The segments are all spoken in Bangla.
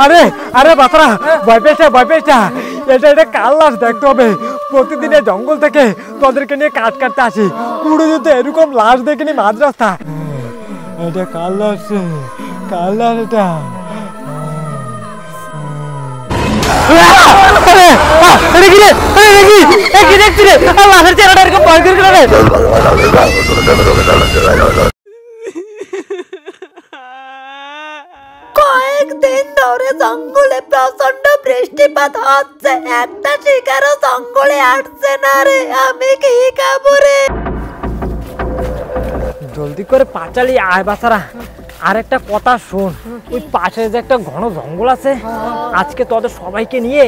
আরে আরে বাচ্চারা ভয় পেয়েছে এটা কাল লাশ দেখতে হবে। প্রতিদিন এই জঙ্গল থেকে তোদেরকে নিয়ে কাঠ কাটতে আসি, পুরো যদি এরকম লাশ দেখিনি মাঝ রাস্তা। এটা কাল লাশ এটা। কয়েকদিন ধরে জঙ্গলে প্রচন্ড বৃষ্টিপাত হচ্ছে, একটা শিকারও জঙ্গলে আসছে না রে। আমি কি খাবো রে? জলদি করে পাঁচালি আয় বাচ্চারা। আর একটা কথা শোন, ওই পাশে যে একটা ঘন জঙ্গল আছে, আজকে তোদের সবাইকে নিয়ে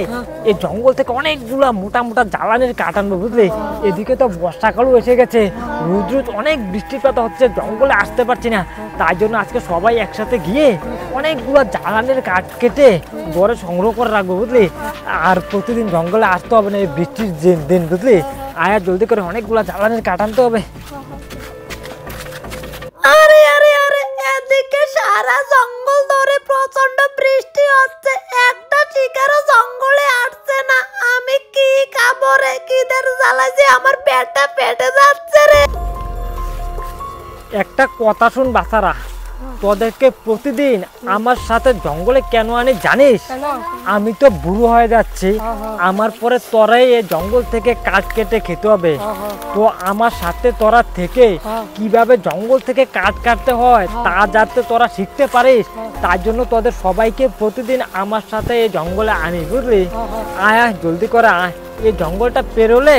এই জঙ্গল থেকে অনেকগুলা মোটা মোটা জ্বালানির কাঠ আনবো, বুঝলি? এদিকে তো বর্ষাকালও এসে গেছে, রোজ অনেক বৃষ্টিপাত হচ্ছে, জঙ্গলে আসতে পারছি না। তাই জন্য আজকে সবাই একসাথে গিয়ে অনেকগুলো জ্বালানির কাঠ কেটে ঘরে সংগ্রহ করে রাখবো, বুঝলি? আর প্রতিদিন জঙ্গলে আসতে হবে না এই বৃষ্টির দিন, বুঝলি? আয় জলদি করে অনেকগুলো জ্বালানির কাঠ আনতে হবে। আরে আরে আরে, এদিকে সারা জঙ্গল ধরে প্রচন্ড বৃষ্টি হচ্ছে, একটা শিকারও জঙ্গলে আসছে না। আমি কি খাবো রে? খিদের জ্বালায় যে আমার পেটটা ফেটে যাচ্ছে রে। একটা কথা শুন বাচ্চারা, তোদেরকে প্রতিদিন আমার সাথে জঙ্গলে কেন আনি জানিস? আমি তো বুড়ো হয়ে যাচ্ছি, আমার পরে তোরাই এই জঙ্গল থেকে কাঠ কেটে খেতে হবে। তো আমার সাথে তোরা থেকে কিভাবে জঙ্গল থেকে কাঠ কাটতে হয় তা যাতে তোরা শিখতে পারিস, তার জন্য তোদের সবাইকে প্রতিদিন আমার সাথে এই জঙ্গলে আনি, বুঝলি? আয় জলদি করে আয়। এই জঙ্গলটা পেরোলে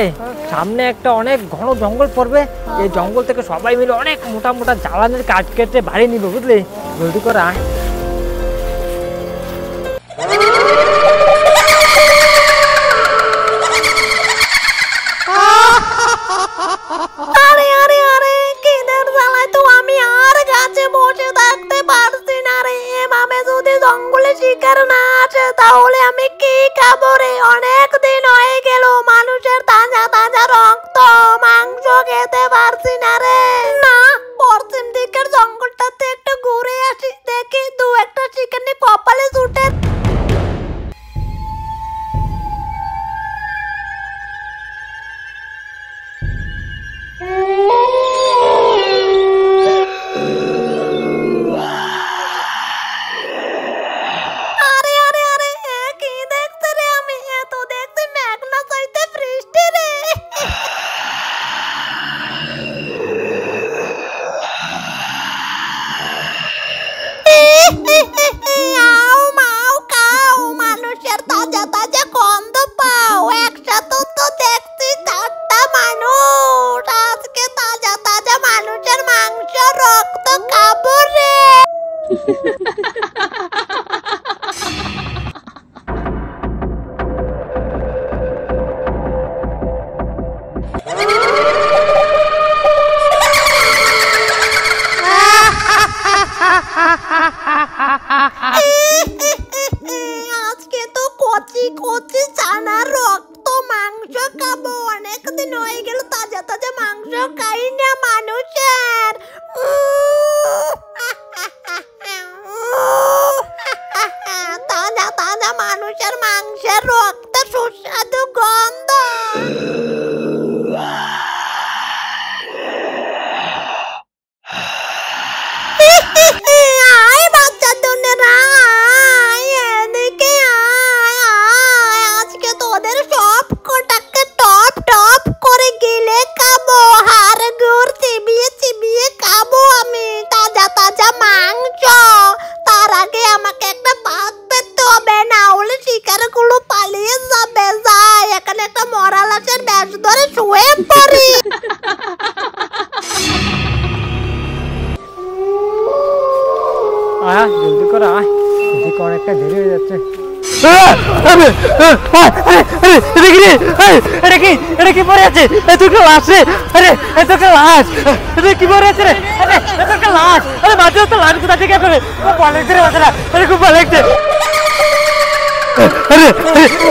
সামনে একটা অনেক ঘন জঙ্গল পড়বে, এই জঙ্গল থেকে সবাই মিলে অনেক মোটা মোটা জ্বালানির কাঠ কেটে বাড়ি নিব, বুঝলি? জলদি করে আয়। আরে আরে আরে, খিদের জ্বালায় তো আমি আর গাছে বসে থাকতে পারছি না রে। এভাবে যদি জঙ্গলে শিকার না আসে তাহলে আমি কি খাবো রে? অনেক দিন হয়ে গেল মানুষের তাজা তাজা রক্ত মাংস খেতে পারছি না রে। না, পশ্চিম দিকের জঙ্গলটাতে একটু ঘুরে আসি, দেখি দু একটা শিকার নিয়ে কপালে জুটে। আরে আরে আরে, কি দেখছি রে আমি? এত দেখছি মেঘনা চাইতে বৃষ্টি রে। আও মাও খাও, মানুষের তাজা তাজা গন্ধ পাও। একসাথে তো দেখছি 4টা মানুষ, আজকে তাজা তাজা মানুষের মাংস রক্ত খাবো রে। আজকে তো কচি কচি ছানার রক্ত মাংস খাবো। অনেকদিন হয়ে গেল তাজা তাজা মাংস খাই না মানুষের। তাজা তাজা মানুষের মাংসের রক্ত সুস্বাদু গন্ধ। আয় বাচ্চা দুনেরা, আয় এদিকে আয় আয়, আজকে তোদের সব কটাকে টপ টপ করে গিলে খাবো, হাড় গুড় চিবিয়ে চিবিয়ে খাবো আমি তাজা তাজা মাংস। তার আগে আমাকে একটা ভাত পেতে হবে, না হলে শিকারগুলো পালিয়ে যাবে। যাই, এখানে একটা মরা লাশের বেশ ধরে শুয়ে পড়ি। আয় জলদি করে আয়, এদিকে অনেকটা দেরি হয়ে যাচ্ছে। এটা কি পরে আছে? এতটা লাশ রে! আরে এতটা লাশ! এটা কি পরে আছে রে? আরে এতটা লাশ! আরে মাঝে তো লাশ কোথা থেকে পেলে? খুব ভালো লাগছে রে বাচ্চারা, আরে খুব ভালো লাগছে।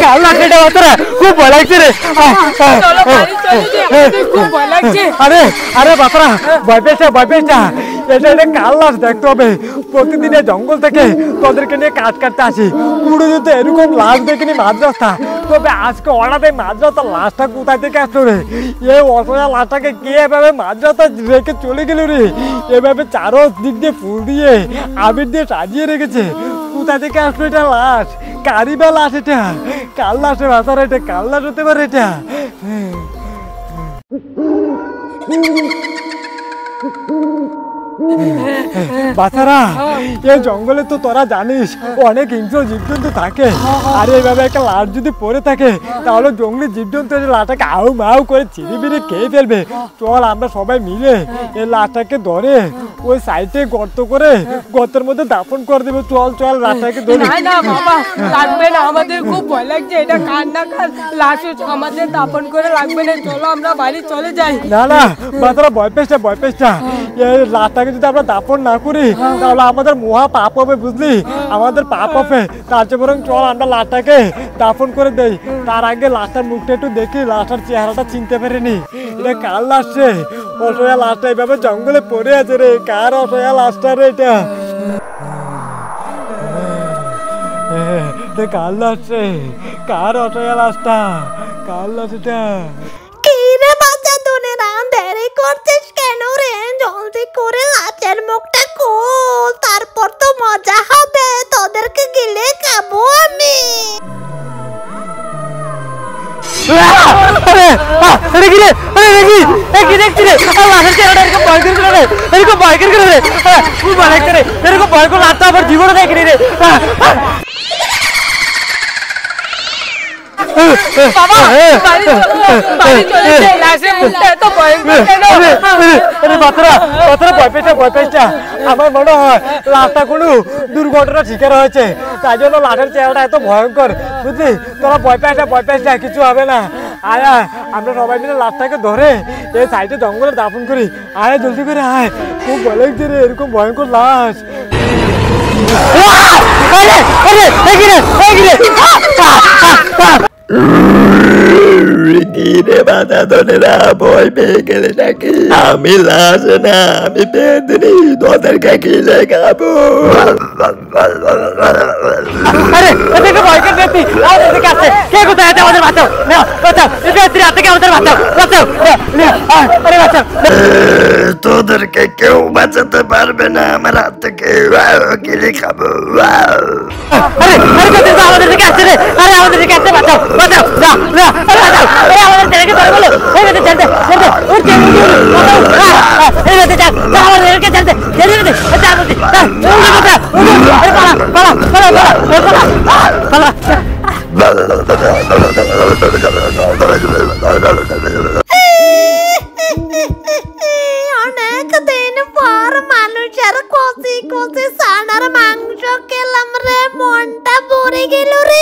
কাল লাগছে রে বাচ্চারা, খুব ভয় লাগছে রে। আরে আরে বাচ্চারা, ভয় পেয়েছে ভয় পেয়েছে। এটা এটা কাল লাশ দেখতে হবে। প্রতিদিন এই জঙ্গল থেকে তোদেরকে নিয়ে কাজ কাটতে আসি, পুরো যদি এরকম লাশ দেখিনি মাঝ রাস্তা। তবে আজকে হঠাৎ এই মাঝ রাস্তার লাশটা কোথায় থেকে আসলো রে? এই অসহায় লাশটাকে কে এভাবে মাঝ রাস্তা রেখে চলে গেল রে? এভাবে চারো দিক দিয়ে ফুল দিয়ে আবির দিয়ে সাজিয়ে রেখেছে। কোথা থেকে আসলো এটা লাশ? কারি বা লাশ এটা? কাল লাশে বাঁচার, এটা কাল লাশ হতে পারে এটা? বাচ্চারা, এই জঙ্গলে তো তোরা জানিস অনেক হিংস্র জীবজন্তু থাকে। আর এইভাবে একটা লাশ যদি পড়ে থাকে তাহলে জঙ্গলি জীবজন্তু লাশটাকে আউ মাউ করে চিড়িবিড়ি খেয়ে ফেলবে। চল আমরা সবাই মিলে এই লাশটাকে ধরে ওই সাইডে গর্ত করে গর্তের মধ্যে দাফন করে দেবো। চল চল লাশটাকে ধরে। না বাবা, লাগবে না, আমাদের খুব ভয় লাগছে। এটা কার না কার লাশ আমাদের দাফন করে লাগবে না। চলো আমরা বাড়ি চলে যাই। না না বাচ্চারা, ভয় পেস না ভয় পেস না। এই লাশটাকে যদি আমরা দাফন না করি তাহলে আমাদের মহা পাপ হবে, বুঝলি? আমাদের পাপ হবে। তার চেয়ে বরং চল আমরা লাশটাকে দাফন করে দেই। তার আগে লাশটার মুখটা একটু দেখি, লাশটার চেহারাটা চিনতে পারিনি। এটা কার লাশ রে? অসহায় লাশটা এইভাবে জঙ্গলে পড়ে আছে রে। কার অসহায় লাশটা রে এটা? কার লাশ রে? কার অসহায় লাশটা? কার লাশ এটা? কি রে বাচ্চা দুনেরা, দেরি করছিস কেন রে? জলদি করে লাশের মুখটা খোল, তারপর তো মজা হবে। তোদেরকে গিলে খাবো আমি। জীবনে দেখিনি রে। বাবা, বাড়ি চলো, বাড়ি চলে যাই। লাশের মুখটা এত ভয়ঙ্কর কেন? ভয় পেয়েছ। আমার মনে হয় লাশটা কোনো দুর্ঘটনার শিকার হয়েছে, তাই জন্য লাশের চেহারাটা এত ভয়ঙ্কর, বুঝলি? তোরা ভয় পেয়েছ না, কিছু হবে না। আয় আয়, আমরা সবাই মিলে লাশটাকে ধরে এই সাইডে জঙ্গলে দাফন করি। আয় জলদি করে আয়, খুব ভয় লাগছে রে এরকম ভয়ঙ্কর লাশ। রে বাধা ধরেরা, ভয় পেয়ে গেলে নাকি? আমি লাশ না, আমি পেঁদনি, তোদেরকে গিলে খাবো। আরে এদিকে ভয়ঙ্কর ব্যক্তি আমাদের দিকে আসছে। কে কোথায় আছে? আমাদের বাঁচাও, বাঁচাও, এই ব্যক্তির হাত থেকে আমাদের বাঁচাও, বাঁচাও, আরে বাঁচাও। তোদেরকে কেউ বাঁচাতে পারবে না আমার হাত থেকে। গিলে খাবো। আরে আরে আমাদের দিকে আসছে রে। আরে আমাদের দিকে আসছে, বাঁচাও, বাঁচাও, না না, আরে বাঁচাও। আরে আমাদের ছেলেকে ধরে বলো, এই বেতে চলতে চলতে উঠছে, এই বেতে চল, আমাদেরকে চলতে চলতে চলতে অনেক দিন পর মানুষের কষি কষি সানার মাংস খেলাম রে, মনটা ভরে গেল রে।